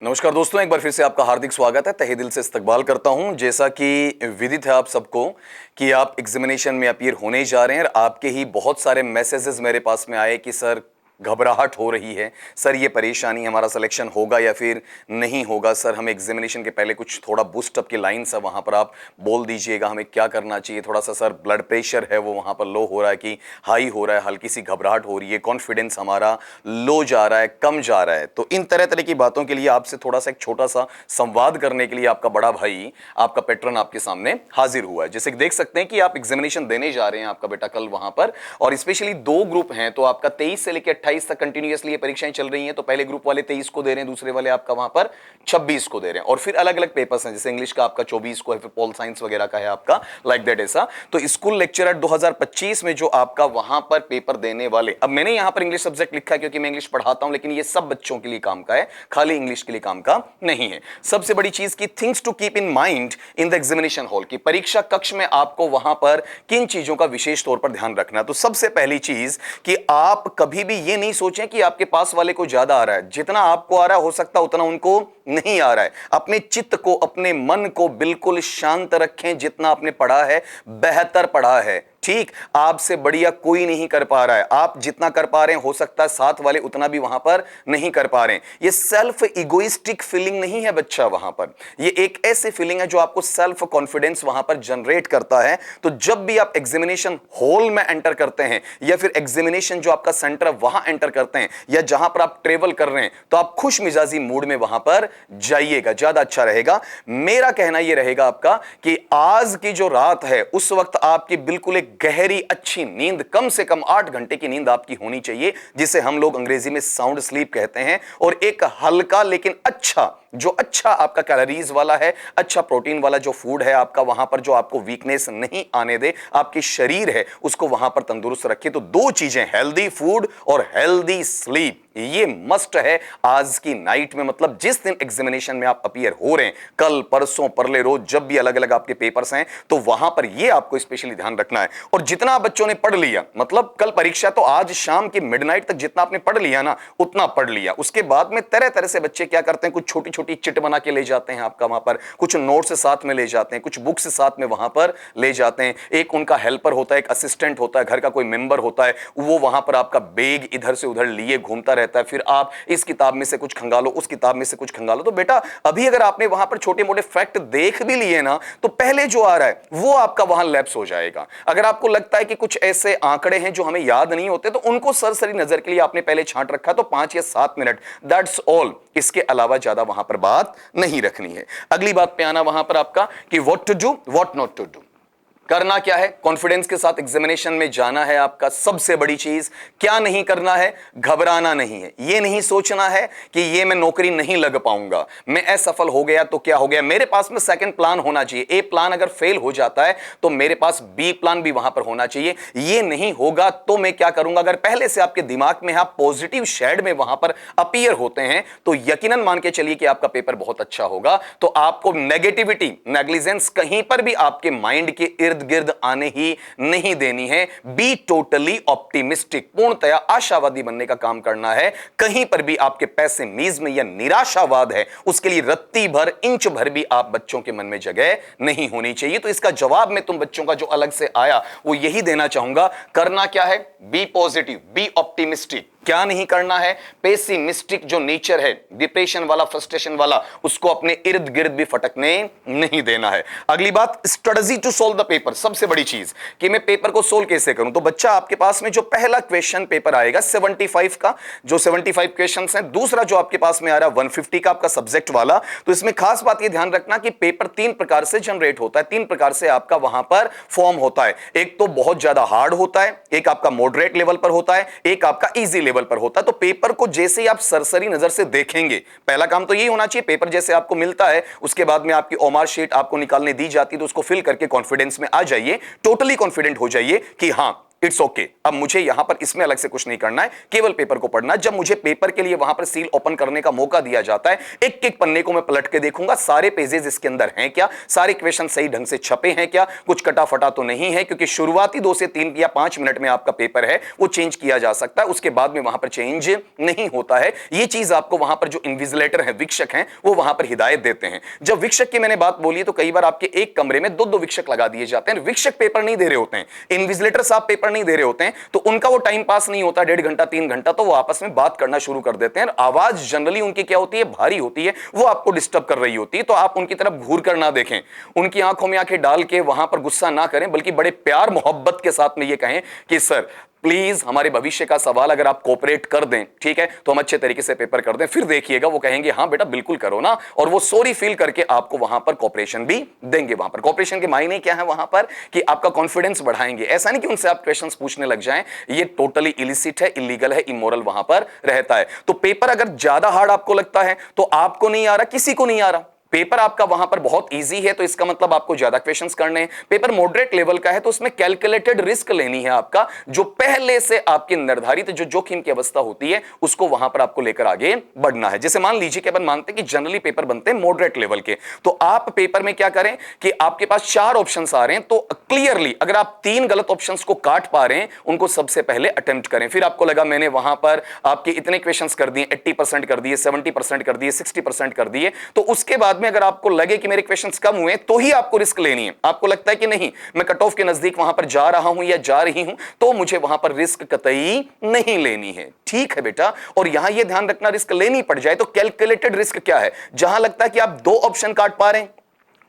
नमस्कार दोस्तों, एक बार फिर से आपका हार्दिक स्वागत है। तहे दिल से इस्तकबाल करता हूं। जैसा कि विदित है आप सबको कि आप एग्जामिनेशन में अपीयर होने जा रहे हैं और आपके ही बहुत सारे मैसेजेस मेरे पास में आए कि सर घबराहट हो रही है, सर ये परेशानी, हमारा सिलेक्शन होगा या फिर नहीं होगा, सर हमें एग्जामिनेशन के पहले कुछ थोड़ा बूस्ट अप की लाइन्स है वहाँ पर आप बोल दीजिएगा हमें क्या करना चाहिए। थोड़ा सा सर ब्लड प्रेशर है वो वहाँ पर लो हो रहा है कि हाई हो रहा है, हल्की सी घबराहट हो रही है, कॉन्फिडेंस हमारा लो जा रहा है, कम जा रहा है। तो इन तरह तरह की बातों के लिए आपसे थोड़ा सा एक छोटा सा संवाद करने के लिए आपका बड़ा भाई, आपका पेट्रन आपके सामने हाजिर हुआ है। जैसे कि देख सकते हैं कि आप एग्जामिनेशन देने जा रहे हैं आपका बेटा कल वहां पर, और स्पेशली दो ग्रुप हैं। तो आपका 23 से लेकर 28 तक कंटिन्यूअसली ये परीक्षाएं चल रही हैं। तो पहले ग्रुप वाले 23 को दे रहे हैं, दूसरे वाले आपका वहां पर 26 को दे रहे हैं, और फिर अलग अलग पेपर्स हैं। जैसे इंग्लिश का आपका 24 को है, फिर पॉल साइंस वगैरह का है आपका, लाइक दैट ऐसा। तो स्कूल लेक्चरर 2025 में जो आपका वहां पर पेपर देने वाले, अब मैंने यहां पर इंग्लिश सब्जेक्ट लिखा है क्योंकि मैं इंग्लिश पढ़ाता हूं, लेकिन ये सब बच्चों के लिए काम का है, खाली इंग्लिश के लिए काम का नहीं है। सबसे बड़ी चीज की things to keep in mind in the examination hall, की परीक्षा कक्ष में आपको वहां पर किन चीजों का विशेष तौर पर ध्यान रखना। तो सबसे पहली चीज कि आप कभी भी ये नहीं सोचें कि आपके पास वाले को ज्यादा आ रहा है। जितना आपको आ रहा है हो सकता उतना उनको नहीं आ रहा है। अपने चित्त को, अपने मन को बिल्कुल शांत रखें। जितना आपने पढ़ा है बेहतर पढ़ा है, ठीक, आपसे बढ़िया कोई नहीं कर पा रहा है। आप जितना कर पा रहे हैं हो सकता है साथ वाले उतना भी वहां पर नहीं कर पा रहे हैं। ये सेल्फ इगोइस्टिक फीलिंग नहीं है बच्चा वहां पर, ये एक ऐसी फीलिंग है जो आपको सेल्फ कॉन्फिडेंस वहां पर जनरेट करता है। तो जब भी आप एग्जामिनेशन हॉल में एंटर करते हैं या फिर एग्जामिनेशन जो आपका सेंटर है वहां एंटर करते हैं, या जहां पर आप ट्रेवल कर रहे हैं, तो आप खुश मिजाजी मूड में वहां पर जाइएगा, ज्यादा अच्छा रहेगा। मेरा कहना यह रहेगा आपका कि आज की जो रात है उस वक्त आपकी बिल्कुल एक गहरी अच्छी नींद, कम से कम 8 घंटे की नींद आपकी होनी चाहिए, जिसे हम लोग अंग्रेजी में साउंड स्लीप कहते हैं। और एक हल्का लेकिन अच्छा, जो अच्छा आपका कैलोरीज वाला है, अच्छा प्रोटीन वाला जो फूड है आपका वहां पर, जो आपको वीकनेस नहीं आने दे, आपकी शरीर है उसको वहां पर तंदुरुस्त रखे। तो दो चीजें, हेल्दी फूड और हेल्दी स्लीप, ये मस्ट है आज की नाइट में। मतलब जिस दिन एग्जामिनेशन में आप अपीयर हो रहे हैं, कल परसों परले रोज जब भी अलग अलग आपके पेपर्स हैं, तो वहां पर ये आपको स्पेशली ध्यान रखना है। और जितना बच्चों ने पढ़ लिया, मतलब कल परीक्षा, तो आज शाम की मिडनाइट तक जितना आपने पढ़ लिया ना उतना पढ़ लिया। उसके बाद में तरह तरह से बच्चे क्या करते हैं, कुछ छोटी छोटी चिट बना के ले जाते हैं आपका वहां पर, कुछ नोट्स साथ में ले जाते हैं, कुछ बुक्स साथ में वहां पर ले जाते हैं। एक उनका हेल्पर होता है, एक असिस्टेंट होता है, घर का कोई मेंबर होता है, वो वहां पर आपका बैग इधर से उधर लिए घूमता रहता है। फिर आप इस किताब में से कुछ खंगालो, उस किताब में से कुछ खंगालो। तो बेटा अभी अगर आपने वहां पर छोटे मोटे फैक्ट देख भी लिए ना, तो पहले जो आ रहा है वो आपका वहां लैप्स हो जाएगा। अगर आपको लगता है कि कुछ ऐसे आंकड़े हैं जो हमें याद नहीं होते, तो उनको सरसरी नजर के लिए आपने पहले छांट रखा, तो 5 या 7 मिनट, दैट्स ऑल। इसके अलावा ज्यादा वहां पर बात नहीं रखनी है। अगली बात पे आना वहां पर आपका कि what to do, what not to do. करना क्या है, कॉन्फिडेंस के साथ एग्जामिनेशन में जाना है। आपका सबसे बड़ी चीज क्या नहीं करना है, घबराना नहीं है। ये नहीं सोचना है कि ये मैं नौकरी नहीं लग पाऊंगा, मैं असफल हो गया तो क्या हो गया, मेरे पास में सेकंड प्लान होना चाहिए। ए प्लान अगर फेल हो जाता है तो मेरे पास बी प्लान भी वहां पर होना चाहिए। ये नहीं होगा तो मैं क्या करूंगा। अगर पहले से आपके दिमाग में आप पॉजिटिव शेड में वहां पर अपीयर होते हैं, तो यकीनन मान के चलिए कि आपका पेपर बहुत अच्छा होगा। तो आपको नेगेटिविटी, नेग्लिजेंस कहीं पर भी आपके माइंड के इर्द गिर्द आने ही नहीं देनी है। बी टोटली ऑप्टिमिस्टिक, पूर्णतया आशावादी बनने का काम करना है। कहीं पर भी आपके पेसिमिज्म या निराशावाद है, उसके लिए रत्ती भर, इंच भर भी आप बच्चों के मन में जगह नहीं होनी चाहिए। तो इसका जवाब मैं तुम बच्चों का जो अलग से आया वो यही देना चाहूंगा। करना क्या है, बी पॉजिटिव, बी ऑप्टिमिस्टिक। क्या नहीं करना है, पेसिमिस्टिक जो नेचर है, डिप्रेशन वाला, फ्रस्ट्रेशन वाला, उसको अपने इर्द गिर्द भी फटकने नहीं देना है। अगली बात, strategy to solve the paper. सबसे बड़ी चीज कि मैं पेपर को सोल्व कैसे करूं। तो बच्चा आपके पास में जो पहला क्वेश्चन पेपर आएगा 75 का, जो 75 क्वेश्चंस हैं, दूसरा जो आपके पास में आ रहा है 150 का आपका सब्जेक्ट वाला। तो इसमें खास बात यह ध्यान रखना कि पेपर 3 प्रकार से जनरेट होता है, 3 प्रकार से आपका वहां पर फॉर्म होता है। एक तो बहुत ज्यादा हार्ड होता है, एक आपका मॉडरेट लेवल पर होता है, एक आपका इजी लेवल पर होता है। तो पेपर को जैसे ही आप सरसरी नजर से देखेंगे, पहला काम तो यही होना चाहिए, पेपर जैसे आपको मिलता है उसके बाद में आपकी ओमार शीट आपको निकालने दी जाती है, तो उसको फिल करके कॉन्फिडेंस में आ जाइए, टोटली कॉन्फिडेंट हो जाइए कि हां इट्स ओके अब मुझे यहां पर इसमें अलग से कुछ नहीं करना है, केवल पेपर को पढ़ना। जब मुझे पेपर के लिए वहां पर सील ओपन करने का मौका दिया जाता है, एक एक पन्ने को मैं पलट के देखूंगा, सारे पेजेस इसके अंदर हैं क्या, सारे क्वेश्चन सही ढंग से छपे हैं क्या, कुछ कटा फटा तो नहीं है, क्योंकि शुरुआती 2 से 3 या 5 मिनट में आपका पेपर है वो चेंज किया जा सकता है, उसके बाद में वहां पर चेंज नहीं होता है। ये चीज आपको वहां पर जो इन्विजिलेटर है, विक्षक हैं, वो वहां पर हिदायत देते हैं। जब विक्षक की मैंने बात बोली तो कई बार आपके एक कमरे में 2-2 विक्षक लगा दिए जाते हैं। विक्षक पेपर नहीं दे रहे होते हैं, इन्विजिलेटर साहब पेपर नहीं दे रहे होते हैं, तो उनका वो टाइम पास नहीं होता 1.5 घंटा 3 घंटा, तो वो आपस में बात करना शुरू कर देते हैं। आवाज जनरली उनकी क्या होती है, भारी होती है, वो आपको डिस्टर्ब कर रही होती है। तो आप उनकी तरफ घूर कर ना देखें, उनकी आंखों में आंखें डाल के वहां पर गुस्सा ना करें, बल्कि बड़े प्यार मोहब्बत के साथ में ये कहें कि सर प्लीज हमारे भविष्य का सवाल अगर आप कोऑपरेट कर दें, ठीक है, तो हम अच्छे तरीके से पेपर कर दें। फिर देखिएगा वो कहेंगे हाँ बेटा बिल्कुल करो ना, और वो सॉरी फील करके आपको वहां पर कोऑपरेशन भी देंगे। वहां पर कोऑपरेशन के मायने क्या है वहां पर, कि आपका कॉन्फिडेंस बढ़ाएंगे। ऐसा नहीं कि उनसे आप क्वेश्चंस पूछने लग जाएं, ये टोटली इलिसिट है, इलीगल है, इमोरल वहां पर रहता है। तो पेपर अगर ज्यादा हार्ड आपको लगता है तो आपको नहीं आ रहा, किसी को नहीं आ रहा, पेपर आपका वहां पर बहुत इजी है, तो इसका मतलब आपको ज्यादा क्वेश्चंस करने हैं। पेपर मॉडरेट लेवल का है तो उसमें कैलकुलेटेड रिस्क लेनी है आपका, जो पहले से आपके निर्धारित जो जोखिम की अवस्था होती है उसको वहां पर आपको लेकर आगे बढ़ना है। जैसे मान लीजिए कि अपन मानते हैं कि जनरली पेपर बनते हैं मॉडरेट लेवल के, तो आप पेपर में क्या करें कि आपके पास 4 ऑप्शंस आ रहे हैं, तो क्लियरली अगर आप 3 गलत ऑप्शंस को काट पा रहे हैं उनको सबसे पहले अटेम्प्ट करें। फिर आपको लगा मैंने वहां पर आपके इतने क्वेश्चंस कर दिए, 80% कर दिए, 70% कर दिए, 60% कर दिए, तो उसके बाद में अगर आपको लगे कि मेरे क्वेश्चंस कम हुए तो ही आपको रिस्क लेनी है। आपको लगता है कि नहीं मैं कट ऑफ के नजदीक वहां पर जा रहा हूं या जा रही हूं, तो मुझे वहां पर रिस्क कतई नहीं लेनी है। ठीक है बेटा, और यहां यह ध्यान रखना रिस्क लेनी पड़ जाए तो कैलकुलेटेड रिस्क क्या है, जहां लगता है कि आप 2 ऑप्शन काट पा रहे हैं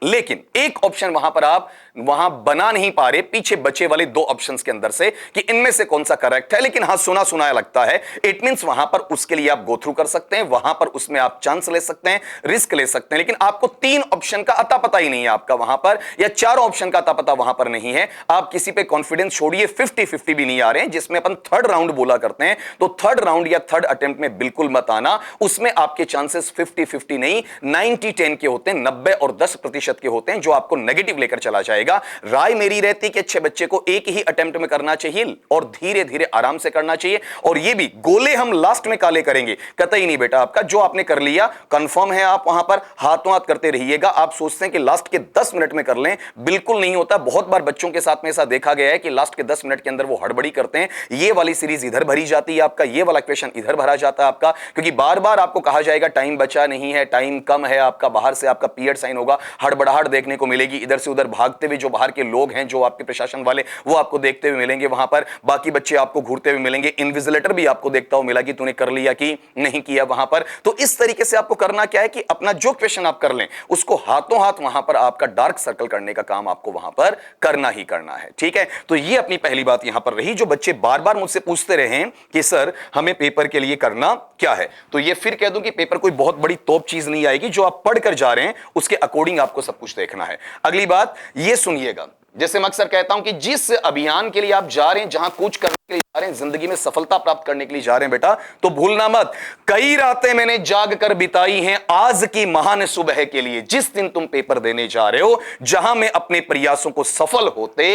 लेकिन एक ऑप्शन वहां पर आप वहां बना नहीं पा रहे, पीछे बचे वाले 2 ऑप्शंस के अंदर से कि इनमें से कौन सा करेक्ट है, लेकिन हां सुना सुनाया लगता है, इट मींस वहां पर उसके लिए आप गो थ्रू कर सकते हैं, वहां पर उसमें आप चांस ले सकते हैं, रिस्क ले सकते हैं, लेकिन आपको 3 ऑप्शन का अता पता ही नहीं है आपका वहां पर, या 4 ऑप्शन का अता पता वहां पर नहीं है। आप किसी पे कॉन्फिडेंस छोड़िए, 50-50 भी नहीं आ रहे हैं, जिसमें अपन थर्ड राउंड बोला करते हैं, तो थर्ड राउंड या थर्ड अटेम्प्ट में बिल्कुल मत आना। उसमें आपके चांसेस 50-50 नहीं 90-10 के होते हैं, 90 और 10% के होते हैं, जो आपको नेगेटिव लेकर चला जाएगा। राय मेरी रहती कि अच्छे बच्चे को एक ही अटेम्प्ट में करना चाहिए और धीरे धीरे आराम से करना चाहिए, और ये भी गोले हम लास्ट में काले करेंगे कतई नहीं बेटा। आपका जो आपने कर लिया कंफर्म है, आप वहां पर हाथों हाथ करते रहिएगा। आप सोचते हैं कि लास्ट के 10 मिनट में कर लें, बिल्कुल नहीं होता। बहुत बार बच्चों के साथ में ऐसा देखा गया है कि लास्ट के 10 मिनट के अंदर वो हड़बड़ी करते हैं, ये वाली सीरीज इधर भरी जाती है आपका, ये वाला क्वेश्चन इधर भरा जाता है आपका, क्योंकि बार बार आपको कहा जाएगा टाइम बचा नहीं है, टाइम कम है आपका, बाहर से आपका पीरियड साइन होगा, हड़बड़ाहट देखने को मिलेगी, इधर से उधर भागते हुए जो बाहर के लोग हैं, जो आपके प्रशासन वाले, वो आपको देखते हुए मिलेंगे वहां पर, बाकी बच्चे आपको घूरते हुए मिलेंगे, इन्विजिलेटर भी आपको देखता हुआ मिला कि तूने कर लिया कि नहीं किया वहां पर। तो इस तरीके से आपको करना क्या है कि अपना जो क्वेश्चन आप कर लें उसको हाथों हाथ वहां पर आपका डार्क सर्कल करने का काम आपको वहां पर करना ही करना है। ठीक है, तो ये अपनी पहली बात यहां पर रही। जो बच्चे बार बार मुझसे पूछते रहे कि सर हमें पेपर के लिए करना क्या है, तो ये फिर कह दूं कि पेपर कोई बहुत बड़ी तोप चीज नहीं आएगी, जो आप पढ़कर जा रहे हैं उसके अकॉर्डिंग आपको सब कुछ देखना है। अगली बात ये सुनिएगा, जैसे मैं अक्सर कहता हूं कि जिस अभियान के लिए आप जा रहे हैं, जहां कूच करने के लिए जा रहे हैं, जिंदगी में सफलता प्राप्त करने के लिए जा रहे हैं बेटा, तो भूलना मत, कई रातें मैंने जाग कर बिताई हैं आज की महान सुबह के लिए। जिस दिन तुम पेपर देने जा रहे हो, जहां मैं अपने प्रयासों को सफल होते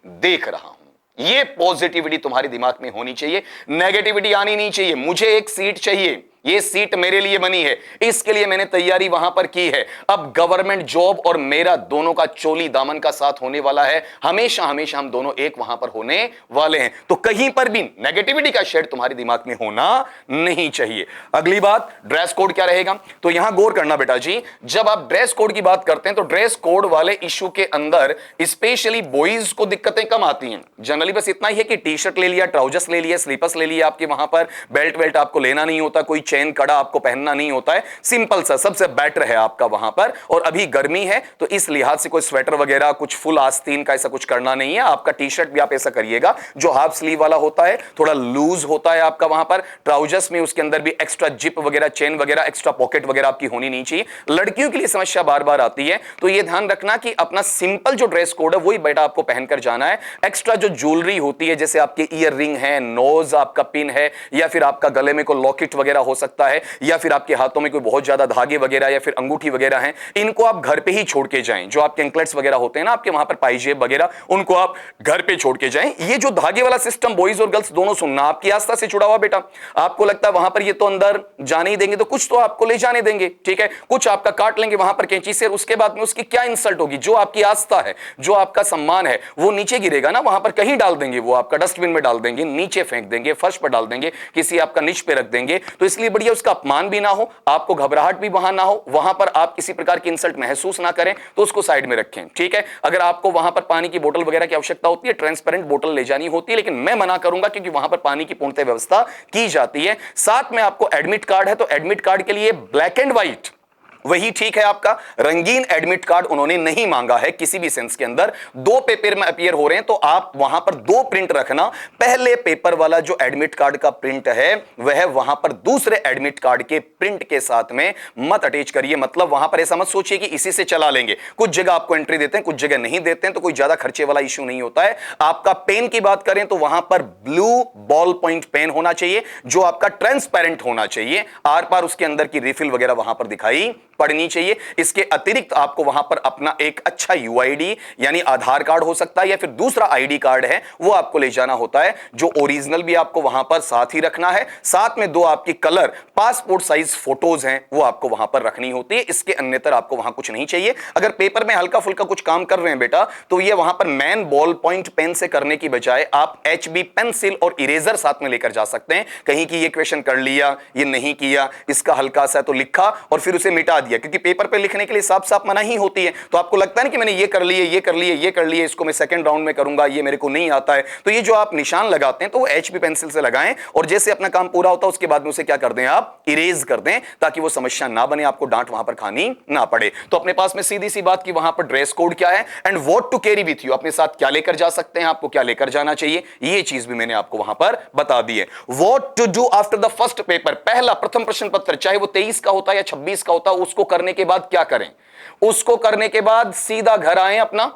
देख रहा हूं, ये पॉजिटिविटी तुम्हारे दिमाग में होनी चाहिए, नेगेटिविटी आनी नहीं चाहिए। मुझे एक सीट चाहिए, ये सीट मेरे लिए बनी है, इसके लिए मैंने तैयारी वहां पर की है। अब गवर्नमेंट जॉब और मेरा दोनों का चोली दामन का साथ होने वाला है, हमेशा हमेशा हम दोनों एक वहां पर होने वाले हैं। तो कहीं पर भी नेगेटिविटी का शेड तुम्हारे दिमाग में होना नहीं चाहिए। अगली बात, ड्रेस कोड क्या रहेगा, तो यहां गौर करना बेटा जी, जब आप ड्रेस कोड की बात करते हैं तो ड्रेस कोड वाले इश्यू के अंदर स्पेशली बॉयज को दिक्कतें कम आती हैं। जनरली बस इतना ही है कि टी शर्ट ले लिया, ट्राउजर्स ले लिया, स्लीपर्स ले लिया, आपके वहां पर बेल्ट वेल्ट आपको लेना नहीं होता, कोई चेन कड़ा आपको पहनना नहीं होता है, सिंपल सा सबसे बेटर है आपका वहां पर। और अभी गर्मी है तो इस लिहाज से कोई स्वेटर वगैरह कुछ फुल आस्तीन का ऐसा कुछ करना नहीं है। आपका टी शर्ट भी आप ऐसा करिएगा जो हाफ स्लीव वाला होता है, थोड़ा लूज होता है आपका वहां पर। ट्राउजर्स में उसके अंदर भी एक्स्ट्रा जिप वगैरह, चेन वगैरह, एक्स्ट्रा पॉकेट वगैरह आपकी होनी नहीं चाहिए। लड़कियों के लिए समस्या बार बार आती है, तो यह ध्यान रखना कि अपना सिंपल जो ड्रेस कोड है वही बेटा आपको पहनकर जाना है। एक्स्ट्रा जो ज्वेलरी होती है, जैसे आपके ईयर रिंग है, नोज आपका पिन है, या फिर आपका गले में कोई लॉकेट वगैरह हो सकता है, या फिर आपके हाथों में कोई बहुत ज्यादा धागे वगैरह या फिर अंगूठी वगैरह हैं, इनको आप घर पे ही छोड़ के जाएं। जो आपके एंकलेट्स वगैरह होते हैं ना आपके वहां पर पाइजेब वगैरह, उनको आप घर पे छोड़ के जाएं। ये जो धागे वाला सिस्टम बॉयज और गर्ल्स दोनों सुनना, आपकी आस्था से जुड़ा हुआ बेटा। आपको लगता है वहां पर ये तो अंदर जाने ही देंगे, तो कुछ तो आपको ले जाने देंगे, ठीक है, कुछ आपका काट लेंगे वहां पर कैंची से, उसके बाद में उसकी क्या इंसल्ट होगी। जो आपकी आस्था है, जो आपका सम्मान है, वो नीचे गिरेगा ना, वहां पर कहीं डाल देंगे, वो आपका डस्टबिन में डाल देंगे, नीचे फेंक देंगे, फर्श पर डाल देंगे, किसी आपका निच पे रख देंगे। तो इसलिए बढ़िया उसका अपमान भी ना हो, आपको घबराहट भी वहां ना हो, वहां पर आप किसी प्रकार की इंसल्ट महसूस ना करें, तो उसको साइड में रखें, ठीक है। अगर आपको वहां पर पानी की बोतल वगैरह की आवश्यकता होती है, ट्रांसपेरेंट बोतल ले जानी होती है, लेकिन मैं मना करूंगा क्योंकि वहां पर पानी की पूर्णतः व्यवस्था की जाती है। साथ में आपको एडमिट कार्ड है, तो एडमिट कार्ड के लिए ब्लैक एंड व्हाइट वही ठीक है। आपका रंगीन एडमिट कार्ड उन्होंने नहीं मांगा है किसी भी सेंस के अंदर। दो पेपर में अपीयर हो रहे हैं, तो आप वहां पर दो प्रिंट रखना। पहले पेपर वाला जो एडमिट कार्ड का प्रिंट है वह वहां पर दूसरे एडमिट कार्ड के प्रिंट के साथ में मत अटैच करिए। मतलब वहां पर ऐसा मत सोचिए कि इसी से चला लेंगे। कुछ जगह आपको एंट्री देते हैं, कुछ जगह नहीं देते हैं, तो कोई ज्यादा खर्चे वाला इश्यू नहीं होता है। आपका पेन की बात करें तो वहां पर ब्लू बॉल पॉइंट पेन होना चाहिए, जो आपका ट्रांसपेरेंट होना चाहिए। आर पार उसके अंदर की रिफिल वगैरह वहां पर दिखाई पड़नी चाहिए। इसके अतिरिक्त आपको वहां पर अपना एक अच्छा यूआईडी यानी आधार कार्ड हो सकता है, या फिर दूसरा आईडी कार्ड है वो आपको ले जाना होता है, जो ओरिजिनल भी आपको वहां पर साथ ही रखना है। साथ में दो आपकी कलर पासपोर्ट साइज फोटोज हैं वो आपको वहां पर रखनी होती है। इसके अन्यतर आपको वहां कुछ नहीं चाहिए। अगर पेपर में हल्का फुल्का कुछ काम कर रहे हैं बेटा, तो ये वहां पर मैन बॉल पॉइंट पेन से करने की बजाय आप एचबी पेंसिल और इरेजर साथ में लेकर जा सकते हैं। कहीं कि ये क्वेश्चन कर लिया, ये नहीं किया, इसका हल्का सा तो लिखा और फिर उसे मिटा दिया, क्योंकि पेपर पे लिखने के लिए साफ साफ मना ही होती है। तो आपको लगता है ना कि मैंने ये कर लिए, ये कर लिए, ये कर लिए, इसको मैं सेकंड राउंड में करूंगा, ये मेरे को नहीं आता है। तो ये जो आप निशान लगाते हैं तो वो एचबी पेंसिल से लगाएं, और जैसे अपना काम पूरा होता है उसके बाद में उसे क्या कर दें, आप इरेज कर दें, ताकि वो समस्या ना बने, आपको डांट वहां पर खानी ना पड़े। तो अपने पास में सीधी सी बात कि वहां पर ड्रेस कोड क्या है and what to carry with you, अपने साथ क्या लेकर जा सकते हैं, आपको क्या लेकर जाना चाहिए, ये चीज भी मैंने आपको वहां पर बता दी है। What to do after the first paper, पहला प्रथम प्रश्न पत्र चाहे वो 23 का होता है या 26 का होता है, उसको करने के बाद क्या करें। उसको करने के बाद सीधा घर आए, अपना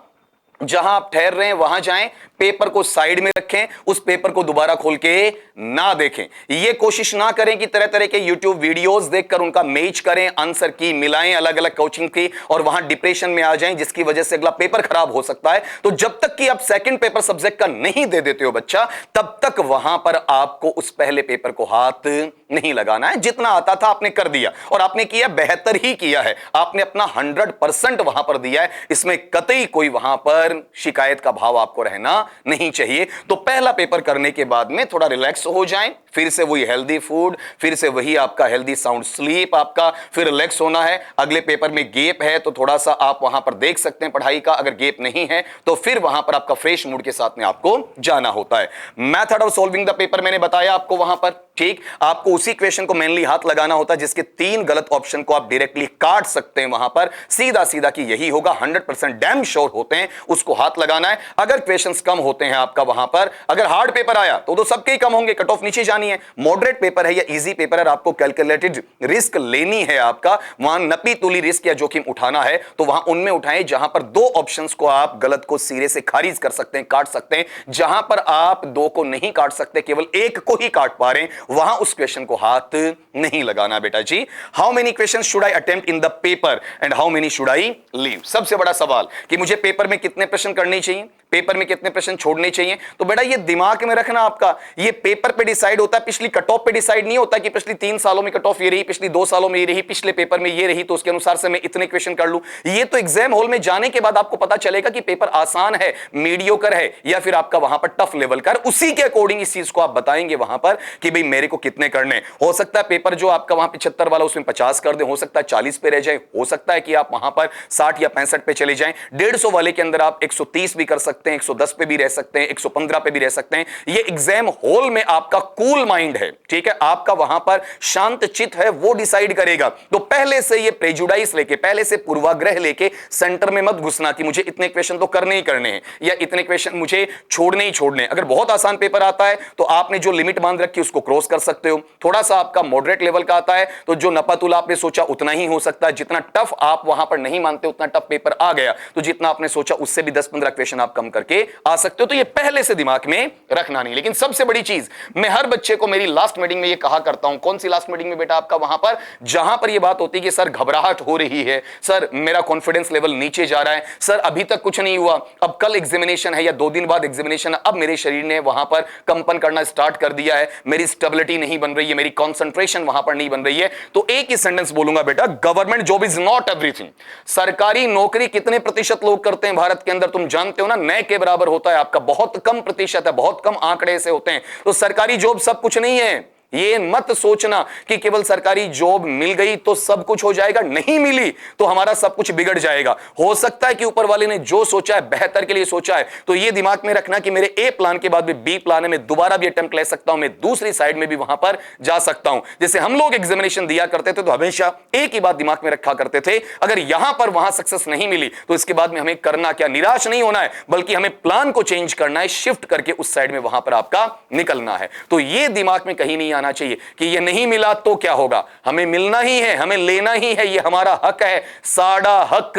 जहां आप ठहर रहे हैं वहां जाएं, पेपर को साइड में रखें, उस पेपर को दोबारा खोल के ना देखें। यह कोशिश ना करें कि तरह तरह के यूट्यूब वीडियोस देखकर उनका मैच करें, आंसर की मिलाएं अलग अलग कोचिंग की, और वहां डिप्रेशन में आ जाएं, जिसकी वजह से अगला पेपर खराब हो सकता है। तो जब तक कि आप सेकंड पेपर सब्जेक्ट का नहीं दे देते हो बच्चा, तब तक वहां पर आपको उस पहले पेपर को हाथ नहीं लगाना है। जितना आता था आपने कर दिया, और आपने किया बेहतर ही किया है, आपने अपना 100% वहां पर दिया है। इसमें कतई कोई वहां पर शिकायत का भाव आपको रहना नहीं चाहिए। तो पहला पेपर करने के बाद में थोड़ा रिलैक्स हो जाएं, फिर से वही हेल्दी फूड, फिर से वही आपका हेल्दी साउंड स्लीप, आपका फिर रिलैक्स होना है। अगले पेपर में गैप है तो थोड़ा सा आप वहां पर देख सकते हैं पढ़ाई का, अगर गैप नहीं है तो फिर वहां पर आपका फ्रेश मूड के साथ में आपको जाना होता है। Method of solving the paper मैंने बताया आपको वहां पर, ठीक। आपको उसी क्वेश्चन को मेनली हाथ लगाना होता है जिसके 3 गलत ऑप्शन को आप डायरेक्टली काट सकते हैं वहां पर, सीधा सीधा कि यही होगा, 100% डैम श्योर होते हैं, उसको हाथ लगाना है। अगर क्वेश्चंस कम होते हैं आपका वहां पर, अगर हार्ड पेपर आया तो सबके ही कम होंगे, कट ऑफ नीचे जानी है। मॉडरेट पेपर है या इजी पेपर है, आपको कैलकुलेटेड रिस्क लेनी है, आपका वहां नपी तुली रिस्क या जोखिम उठाना है, तो वहां उनमें उठाएं जहां पर 2 ऑप्शंस को आप गलत को सिरे से खारिज कर सकते हैं, काट सकते हैं। जहां पर आप 2 को नहीं काट सकते, केवल 1 को ही काट पा रहे हैं, वहां उस क्वेश्चन को हाथ नहीं लगाना बेटा जी। How many question should I attempt in the paper and how many should I leave. सबसे बड़ा सवाल कि मुझे पेपर में कितने प्रश्न करने चाहिए, पेपर में कितने प्रश्न छोड़ने चाहिए। तो बेटा ये दिमाग में रखना, आपका ये पेपर पे डिसाइड होता है, पिछली कट ऑफ पे डिसाइड नहीं होता कि पिछली 3 सालों में कट ऑफ ये रही, पिछली 2 सालों में ये रही, पिछले पेपर में ये रही, तो उसके अनुसार से मैं इतने क्वेश्चन कर लूं। ये तो एग्जाम हॉल में जाने के बाद आपको पता चलेगा कि पेपर आसान है, मीडियोकर है, या फिर आपका वहां पर टफ लेवल का। उसी के अकॉर्डिंग इस चीज को आप बताएंगे वहां पर कि भाई मेरे को कितने करने। हो सकता है पेपर जो आपका वहां 75 वाला उसमें 50 कर दे, हो सकता है 40 पे रह जाए, हो सकता है कि आप वहां पर 60 या 65 पे चले जाएं। 150 वाले के अंदर आप 130 भी कर सकते हैं, 110 पे भी रह सकते हैं, 115 पे भी रह सकते हैं। ये एग्जाम हॉल में आपका कूल माइंड है, ठीक है, आपका वहां पर शांत चित्त है, वो डिसाइड करेगा। तो पहले से ये प्रेजुडाइज लेके, पहले से पूर्वाग्रह लेके सेंटर में मत घुसना कि मुझे इतने क्वेश्चन तो करने ही करने हैं या इतने क्वेश्चन मुझे छोड़ने ही छोड़ने। अगर बहुत आसान पेपर आता है तो आपने जो लिमिट बांध रखी उसको क्रॉस कर सकते हो। थोड़ा सा आपका मॉडरेट लेवल का आता है तो जो नपातुला आपने सोचा उतना ही हो सकता है। जितना टफ आप वहां पर नहीं मानते उतना टफ पेपर आ गया तो जितना आपने सोचा उससे भी 10-15 क्वेश्चन आप कम करके आ सकते हो। तो ये पहले से दिमाग में रखना नहीं। लेकिन सबसे बड़ी चीज मैं हर बच्चे को मेरी लास्ट मीटिंग में ये कहा करता हूं। कौन सी लास्ट मीटिंग में बेटा? आपका वहां पर जहां पर ये बात होती है कि सर घबराहट हो रही है, सर मेरा कॉन्फिडेंस लेवल नीचे जा रहा है, सर अभी तक कुछ नहीं हुआ, अब कल एग्जामिनेशन है या 2 दिन बाद एग्जामिनेशन है, अब मेरे शरीर ने वहां पर कंपन करना स्टार्ट कर दिया है, मेरी स्टेबिलिटी नहीं बन रही है, मेरी कंसंट्रेशन वहां पर नहीं बन रही है, तो एक ही सेंटेंस बोलूंगा बेटा, government job is not everything. सरकारी नौकरी कितने प्रतिशत लोग करते हैं भारत के अंदर? तुम जानते हो ना, नए के बराबर होता है आपका, बहुत कम प्रतिशत है, बहुत कम आंकड़े से होते हैं। तो सरकारी जॉब सब कुछ नहीं है। ये मत सोचना कि केवल सरकारी जॉब मिल गई तो सब कुछ हो जाएगा, नहीं मिली तो हमारा सब कुछ बिगड़ जाएगा। हो सकता है कि ऊपर वाले ने जो सोचा है बेहतर के लिए सोचा है। तो ये दिमाग में रखना कि मेरे ए प्लान के बाद भी बी प्लान है, मैं दोबारा भी अटेम्प्ट ले सकता हूं, मैं दूसरी साइड में भी वहां पर जा सकता हूं। जैसे हम लोग एग्जामिनेशन दिया करते थे तो हमेशा एक ही बात दिमाग में रखा करते थे, अगर यहां पर वहां सक्सेस नहीं मिली तो इसके बाद में हमें करना क्या? निराश नहीं होना है, बल्कि हमें प्लान को चेंज करना है, शिफ्ट करके उस साइड में वहां पर आपका निकलना है। तो ये दिमाग में कहीं नहीं आना चाहिए कि ये नहीं मिला तो क्या होगा, हमें मिलना ही है, हमें लेना ही है, ये हमारा हक है, साडा हक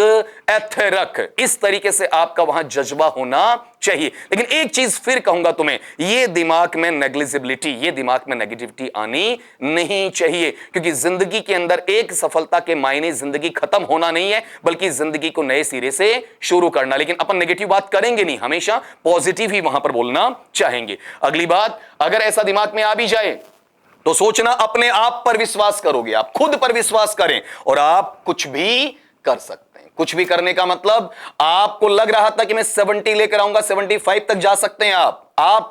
एथरक। इस तरीके से आपका वहां जज्बा होना चाहिए। लेकिन एक चीज फिर कहूंगा तुम्हें, ये दिमाग में नेग्लिजिबिलिटी, ये दिमाग में नेगेटिविटी आनी नहीं चाहिए, क्योंकि जिंदगी के अंदर एक सफलता के मायने जिंदगी खत्म होना नहीं है, बल्कि जिंदगी को नए सिरे से शुरू करना। लेकिन अपन नेगेटिव बात करेंगे नहीं, हमेशा पॉजिटिव ही वहां पर बोलना चाहेंगे। अगली बात, अगर ऐसा दिमाग में आ भी जाए तो सोचना अपने आप पर विश्वास करोगे, आप खुद पर विश्वास करें और आप कुछ भी कर सकते हैं। कुछ भी करने का मतलब, आपको लग रहा था कि मैं 70 लेकर आऊंगा, 75 तक जा सकते हैं आप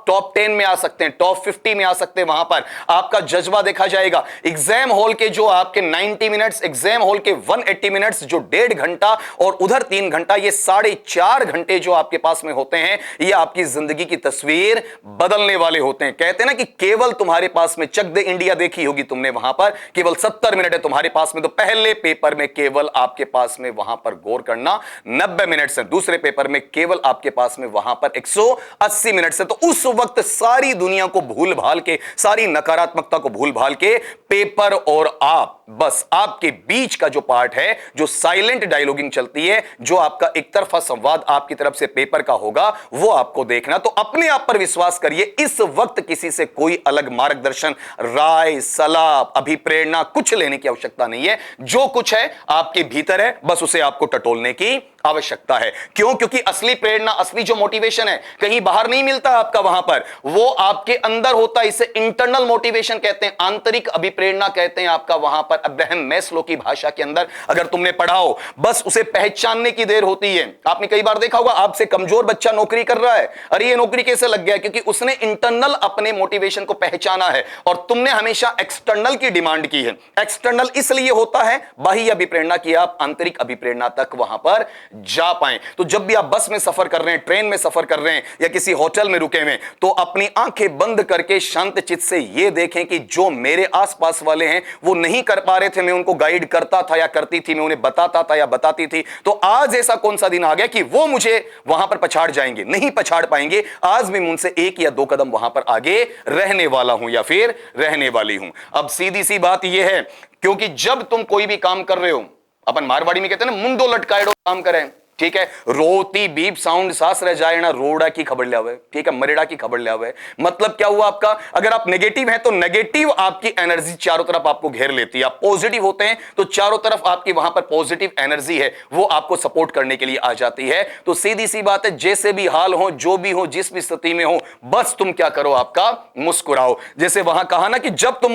टॉप 10 में आ सकते हैं, टॉप 50 में आ सकते हैं, वहां पर आपका जज्बा देखा जाएगा। एग्जाम हॉल के जो आपके 90 मिनट्स, एग्जाम हॉल के 180 मिनट्स, जो 1.5 घंटा और उधर 3 घंटा, ये 4.5 घंटे जो आपके पास में होते हैं, ये आपकी जिंदगी की तस्वीर बदलने वाले होते हैं। कहते हैं ना कि केवल तुम्हारे पास में, चक दे इंडिया देखी होगी तुमने, वहां पर केवल 70 मिनट है तुम्हारे पास में, तो पहले पेपर में केवल आपके पास में वहां पर गौर करना 90 मिनट है, दूसरे पेपर में केवल आपके पास में वहां पर 180 मिनट से। तो उस वक्त सारी दुनिया को भूल भाल के, सारी नकारात्मकता को भूल भाल के, पेपर और आप, बस आपके बीच का जो पार्ट है, जो साइलेंट डायलॉगिंग चलती है, जो आपका एक तरफा संवाद आपकी तरफ से पेपर का होगा, वो आपको देखना। तो अपने आप पर विश्वास करिए। इस वक्त किसी से कोई अलग मार्गदर्शन, राय, सलाह, अभिप्रेरणा कुछ लेने की आवश्यकता नहीं है। जो कुछ है आपके भीतर है, बस उसे आपको टटोलने की आवश्यकता है। क्यों? क्योंकि असली प्रेरणा, असली जो मोटिवेशन है, कहीं बाहर नहीं मिलता आपका, वहां पर वो आपके अंदर होता है। इसे इंटरनल मोटिवेशन कहते हैं, आंतरिक अभिप्रेरणा कहते हैं आपका। वहां पर अब्राहम मैस्लो की भाषा के अंदर अगर तुमने पढ़ा हो, बस उसे पहचानने की देर होती है। आपने कई बार देखा होगा, आपसे कमजोर बच्चा नौकरी कर रहा है, अरे ये नौकरी कैसे लग गया? क्योंकि उसने इंटरनल अपने मोटिवेशन को पहचाना है, और तुमने हमेशा एक्सटर्नल की डिमांड की है। एक्सटर्नल इसलिए होता है, बाह्य अभिप्रेरणा की आप आंतरिक अभिप्रेरणा तक वहां पर जा पाएं। तो जब भी आप बस में सफर कर रहे हैं, ट्रेन में सफर कर रहे हैं, या किसी होटल में रुके हुए, तो अपनी आंखें बंद करके शांत चित्त से यह देखें कि जो मेरे आसपास वाले हैं वो नहीं कर पा रहे थे, मैं उनको गाइड करता था या करती थी, मैं उन्हें बताता था या बताती थी, तो आज ऐसा कौन सा दिन आ गया कि वो मुझे वहां पर पछाड़ जाएंगे? नहीं पछाड़ पाएंगे। आज मैं उनसे 1 या 2 कदम वहां पर आगे रहने वाला हूं या फिर रहने वाली हूं। अब सीधी सी बात यह है, क्योंकि जब तुम कोई भी काम कर रहे हो, अपन मारवाड़ी में कहते हैं ना, मुंडो लटकाएडो काम करें, ठीक है, रोती बीप साउंड सास रह जाए ना, रोड़ा की खबर ले आवे, ठीक है, मरेड़ा की खबर ले आवे। मतलब क्या हुआ आपका? अगर आप नेगेटिव हैं तो नेगेटिव आपकी एनर्जी चारों तरफ आपको घेर लेती है। आप पॉजिटिव होते हैं तो चारों तरफ आपकी वहां पर पॉजिटिव एनर्जी है, वो आपको सपोर्ट करने के लिए आ जाती है। तो सीधी सी बात है, जैसे भी हाल हो, जो भी हो, जिस भी स्थिति में हो, बस तुम क्या करो, आपका मुस्कुराओ। जैसे वहां कहा ना कि जब तुम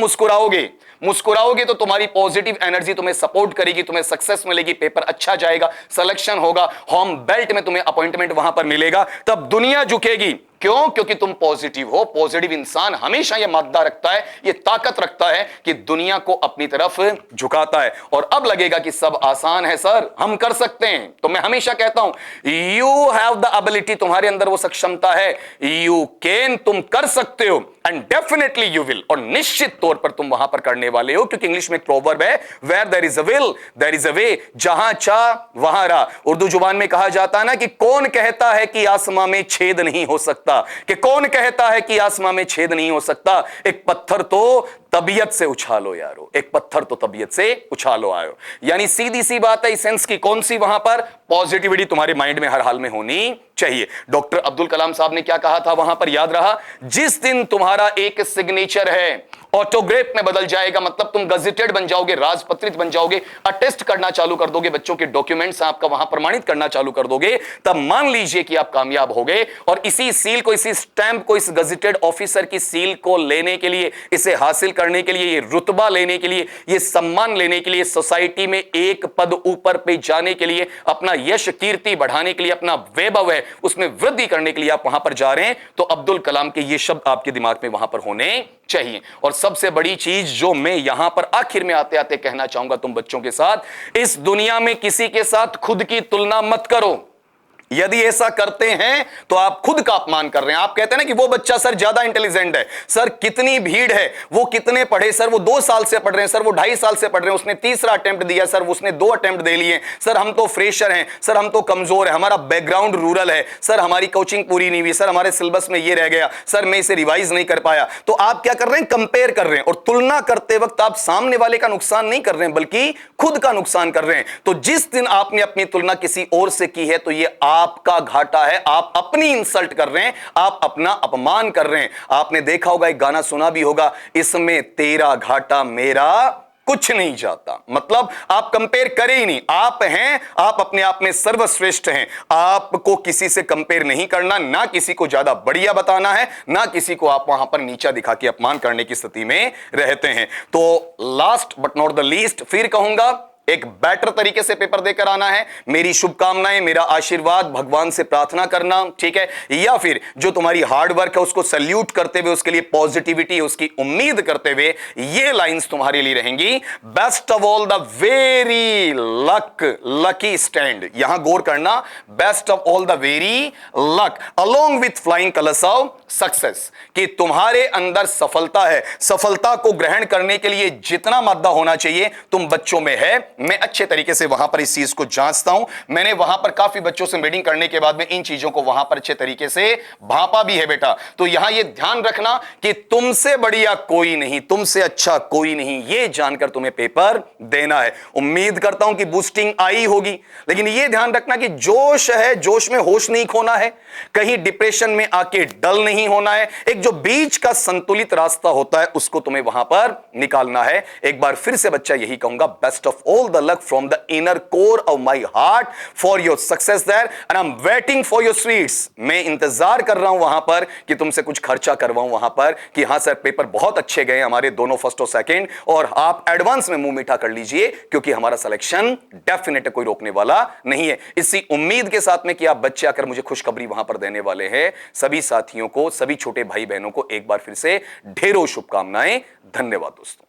मुस्कुराओगे तो तुम्हारी पॉजिटिव एनर्जी तुम्हें सपोर्ट करेगी, तुम्हें सक्सेस मिलेगी, पेपर अच्छा जाएगा, सिलेक्शन होगा, होम बेल्ट में तुम्हें अपॉइंटमेंट वहां पर मिलेगा, तब दुनिया झुकेगी। क्यों? क्योंकि तुम पॉजिटिव हो। पॉजिटिव इंसान हमेशा यह मादा रखता है, यह ताकत रखता है कि दुनिया को अपनी तरफ झुकाता है। और अब लगेगा कि सब आसान है सर, हम कर सकते हैं, तो मैं हमेशा कहता हूं, यू हैव द एबिलिटी, तुम्हारे अंदर वो सक्षमता है, यू कैन, तुम कर सकते हो, एंड डेफिनेटली यू विल, और निश्चित तौर पर तुम वहां पर करने वाले हो। क्योंकि इंग्लिश में एक प्रोवर्ब है, where there is a will there is a way, जहां चाह वहां राह। उर्दू जुबान में कहा जाता है ना कि कौन कहता है कि आसमां में छेद नहीं हो सकता, सकता, कि कौन कहता है कि आसमां में छेद नहीं हो सकता, एक पत्थर तो तबीयत से उछालो यारो, एक पत्थर तो तबीयत से उछालो आयो। यानी सीधी सी बात है, सेंस की कौन सी, वहां पर पॉजिटिविटी तुम्हारे माइंड में हर हाल में होनी चाहिए। डॉक्टर अब्दुल कलाम साहब ने क्या कहा था वहां पर, याद रहा? जिस दिन तुम्हारा एक सिग्नेचर है ऑटोग्राफ में बदल जाएगा, मतलब तुम गजेटेड बन जाओगे, राजपत्रित बन जाओगे, अटेस्ट करना चालू कर दोगे, बच्चों के डॉक्यूमेंट्स आपका वहां प्रमाणित करना चालू कर दोगे, तब मान लीजिए कि आप कामयाब हो गए। और इसी सील को, इसी स्टैंप को, इस गजेटेड ऑफिसर की सील को लेने के लिए, इसे हासिल करने के लिए, ये रुतबा लेने के लिए, ये सम्मान लेने के लिए, सोसाइटी में एक पद ऊपर पे जाने के लिए, अपना यश कीर्ति बढ़ाने के लिए, अपना वैभव है उसमें वृद्धि करने के लिए आप वहां पर जा रहे हैं, तो अब्दुल कलाम के ये शब्द आपके दिमाग में वहां पर होने चाहिए। और सबसे बड़ी चीज जो मैं यहां पर आखिर में आते आते कहना चाहूंगा तुम बच्चों के साथ, इस दुनिया में किसी के साथ खुद की तुलना मत करो। यदि ऐसा करते हैं तो आप खुद का अपमान कर रहे हैं। आप कहते हैं ना कि वो बच्चा सर ज्यादा इंटेलिजेंट है, सर कितनी भीड़ है, वो कितने पढ़े, सर वो 2 साल से पढ़ रहे हैं, सर वो 2.5 साल से पढ़ रहे हैं, उसने तीसरा अटेम्प्ट दिया, सर उसने 2 अटेम्प्ट दे लिए, सर हम तो फ्रेशर हैं, सर हम तो कमजोर है, हमारा बैकग्राउंड रूरल है, सर हमारी कोचिंग पूरी नहीं हुई, सर हमारे सिलेबस में ये रह गया, सर मैं इसे रिवाइज नहीं कर पाया। तो आप क्या कर रहे हैं? कंपेयर कर रहे हैं। और तुलना करते वक्त आप सामने वाले का नुकसान नहीं कर रहे हैं, बल्कि खुद का नुकसान कर रहे हैं। तो जिस दिन आपने अपनी तुलना किसी और से की है, तो ये आपका घाटा है, आप अपनी इंसल्ट कर रहे हैं, आप अपना अपमान कर रहे हैं। आपने देखा होगा, एक गाना सुना भी होगा, इसमें तेरा घाटा मेरा कुछ नहीं जाता। मतलब आप कंपेयर करें ही नहीं, आप हैं, आप अपने आप में सर्वश्रेष्ठ हैं। आपको किसी से कंपेयर नहीं करना, ना किसी को ज्यादा बढ़िया बताना है, ना किसी को आप वहां पर नीचा दिखा के अपमान करने की स्थिति में रहते हैं। तो last but not the least फिर कहूंगा, एक बेटर तरीके से पेपर देकर आना है। मेरी शुभकामनाएं, मेरा आशीर्वाद, भगवान से प्रार्थना करना, ठीक है? या फिर जो तुम्हारी हार्ड वर्क है उसको सैल्यूट करते हुए, उसके लिए पॉजिटिविटी, उसकी उम्मीद करते हुए ये लाइंस तुम्हारे लिए रहेंगी। Best of all the very lucky stand, यहां गौर करना, best of all the very luck along with flying colours of success, कि तुम्हारे अंदर सफलता है। सफलता को ग्रहण करने के लिए जितना मादा होना चाहिए तुम बच्चों में है। मैं अच्छे तरीके से वहां पर इस चीज को जांचता हूं। मैंने वहां पर काफी बच्चों से मीटिंग करने के बाद में इन चीजों को वहां पर अच्छे तरीके से भांपा भी है बेटा। तो यहां यह ध्यान रखना कि तुमसे बढ़िया कोई नहीं, तुमसे अच्छा कोई नहीं, यह जानकर तुम्हें पेपर देना है। उम्मीद करता हूं कि बूस्टिंग आई होगी, लेकिन यह ध्यान रखना कि जोश है, जोश में होश नहीं खोना है, कहीं डिप्रेशन में आके डल नहीं होना है। एक जो बीच का संतुलित रास्ता होता है उसको तुम्हें वहां पर निकालना है। एक बार फिर से बच्चा यही कहूंगा, best of all the luck from the inner core of my heart for your success there and I'm waiting for your sweets। मैं इंतजार कर रहा हूं वहां पर कि तुमसे कुछ खर्चा करवाऊं वहां पर कि हां सर पेपर बहुत अच्छे गए हमारे दोनों, फर्स्ट और सेकंड, और आप एडवांस में मुंह मीठा कर लीजिए क्योंकि हमारा सिलेक्शन डेफिनेट है, कोई रोकने वाला नहीं है। इसी उम्मीद के साथ में कि आप बच्चे आकर मुझे खुशखबरी वहां पर देने वाले हैं, सभी साथियों को, सभी छोटे भाई बहनों को एक बार फिर से ढेरों शुभकामनाएं। धन्यवाद दोस्तों।